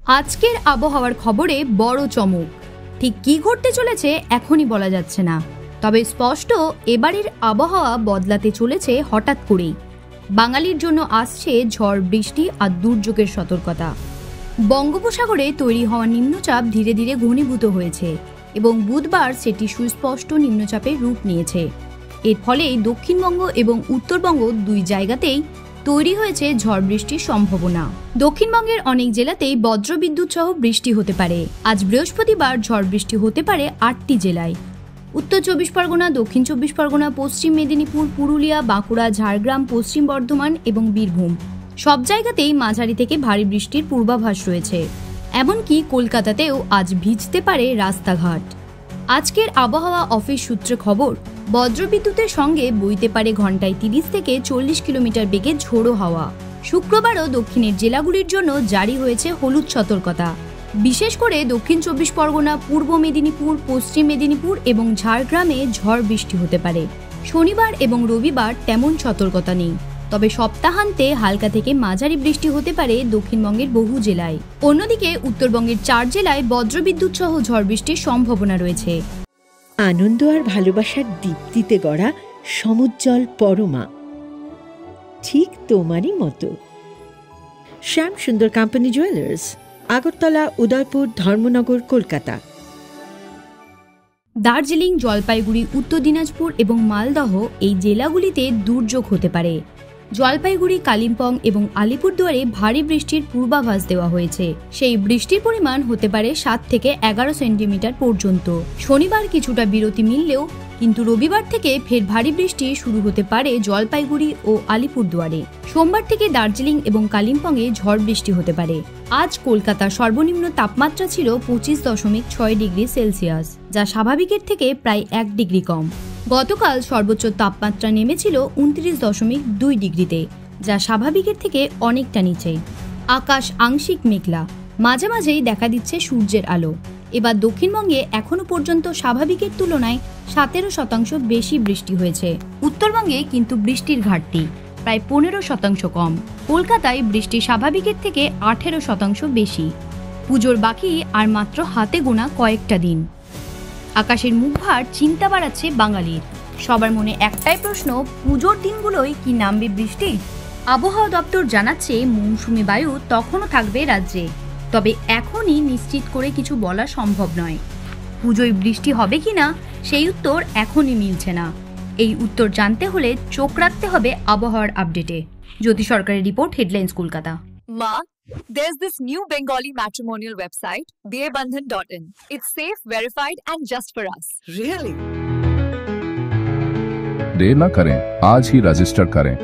আজকের আবহাওয়ার খবরে বড় চমক। ঠিক কি ঘটতে চলেছে এখনই বলা যাচ্ছে না, তবে স্পষ্ট এবারের আবহাওয়া বদলাতে চলেছে হঠাৎ করেই। বাঙালির জন্য আসছে ঝড় বৃষ্টি আর দুর্যোগের সতর্কতা। বঙ্গোপসাগরে তৈরি হওয়া নিম্নচাপ ধীরে ধীরে ঘনীভূত হয়েছে এবং বুধবার সেটি সুস্পষ্ট নিম্নচাপের রূপ নিয়েছে। এর ফলে দক্ষিণবঙ্গ এবং উত্তরবঙ্গ দুই জায়গাতেই তৈরি হয়েছে ঝড় বৃষ্টির সম্ভাবনা। দক্ষিণবঙ্গের অনেক জেলাতেই বজ্রবিদ্যুৎ সহ বৃষ্টি হতে পারে। আজ বৃহস্পতিবার ঝড় বৃষ্টি হতে পারে 8টি জেলায়। উত্তর চব্বিশ পরগনা, দক্ষিণ চব্বিশ পরগনা, পশ্চিম মেদিনীপুর, পুরুলিয়া, বাঁকুড়া, ঝাড়গ্রাম, পশ্চিম বর্ধমান এবং বীরভূম সব জায়গাতেই মাঝারি থেকে ভারী বৃষ্টির পূর্বাভাস রয়েছে। এমনকি কলকাতাতেও আজ ভিজতে পারে রাস্তাঘাট। আজকের আবহাওয়া অফিস সূত্রে খবর, বজ্রবিদ্যুতের সঙ্গে বইতে পারে ঘন্টায় 30 থেকে 40 কিলোমিটার বেগে ঝোড়ো হাওয়া। শুক্রবারও দক্ষিণের জেলাগুলির জন্য জারি হয়েছে হলুদ সতর্কতা। বিশেষ করে দক্ষিণ চব্বিশ পরগনা, পূর্ব মেদিনীপুর, পশ্চিম মেদিনীপুর এবং ঝাড়গ্রামে ঝড় বৃষ্টি হতে পারে। শনিবার এবং রবিবার তেমন সতর্কতা নেই, তবে সপ্তাহান্তে হালকা থেকে মাঝারি বৃষ্টি হতে পারে দক্ষিণবঙ্গের বহু জেলায়। অন্যদিকে উত্তরবঙ্গের 4 জেলায় বজ্রবিদ্যুৎ সহ ঝড় বৃষ্টির সম্ভাবনা রয়েছে। আনন্দ আর ভালোবাসার দীপ্তিতে গড়া সমুজ্জ্বল পরমা, ঠিক তোমারই মতো। শ্যাম সুন্দর কোম্পানি জুয়েলার্স, আগরতলা, উদয়পুর, ধর্মনগর, কলকাতা। দার্জিলিং, জলপাইগুড়ি, উত্তর দিনাজপুর এবং মালদহ এই জেলাগুলিতে দুর্যোগ হতে পারে। জলপাইগুড়ি, কালিম্পং এবং আলিপুরদুয়ারে ভারী বৃষ্টির পূর্বাভাস দেওয়া হয়েছে। সেই বৃষ্টির পরিমাণ হতে পারে 7 থেকে 11 সেন্টিমিটার পর্যন্ত। শনিবার কিছুটা বিরতি মিললেও কিন্তু রবিবার থেকে ফের ভারী বৃষ্টি শুরু হতে পারে জলপাইগুড়ি ও আলিপুরদুয়ারে। সোমবার থেকে দার্জিলিং এবং কালিম্পংয়ে ঝড় বৃষ্টি হতে পারে। আজ কলকাতার সর্বনিম্ন তাপমাত্রা ছিল 25.6 ডিগ্রি সেলসিয়াস, যা স্বাভাবিকের থেকে প্রায় 1 ডিগ্রি কম। গতকাল সর্বোচ্চ তাপমাত্রা নেমেছিল 29.2 ডিগ্রিতে, যা স্বাভাবিকের থেকে অনেকটা নিচে। আকাশ আংশিক মেঘলা, মাঝে মাঝেই দেখা দিচ্ছে সূর্যের আলো। এবার দক্ষিণবঙ্গে এখনো পর্যন্ত স্বাভাবিকের তুলনায় 17% বেশি বৃষ্টি হয়েছে। উত্তরবঙ্গে কিন্তু বৃষ্টির ঘাটতি প্রায় 15% কম। কলকাতায় বৃষ্টি স্বাভাবিকের থেকে 18% বেশি। পুজোর বাকি আর মাত্র হাতে গোনা কয়েকটা দিন। আকাশের মুখভার চিন্তা বাড়াচ্ছে বাঙালির। সবার মনে একটাই প্রশ্ন, পুজোর দিনগুলোই কি নামবে বৃষ্টি? আবহাওয়া দপ্তর জানাচ্ছে মৌসুমী বায়ু তখনও থাকবে রাজ্যে, তবে এখনই নিশ্চিত করে কিছু বলা সম্ভব নয়। পুজোয় বৃষ্টি হবে কিনা সেই উত্তর এখনই মিলছে না। এই উত্তর জানতে হলে চোখ রাখতে হবে আবহাওয়ার আপডেটে। জ্যোতি সরকারের report, headlines Kolkata. Ma, there's this new Bengali matrimonial website, BABandhan.in. It's safe, verified, and just for us. Really? देर न करें, आज ही रजिस्टर करें।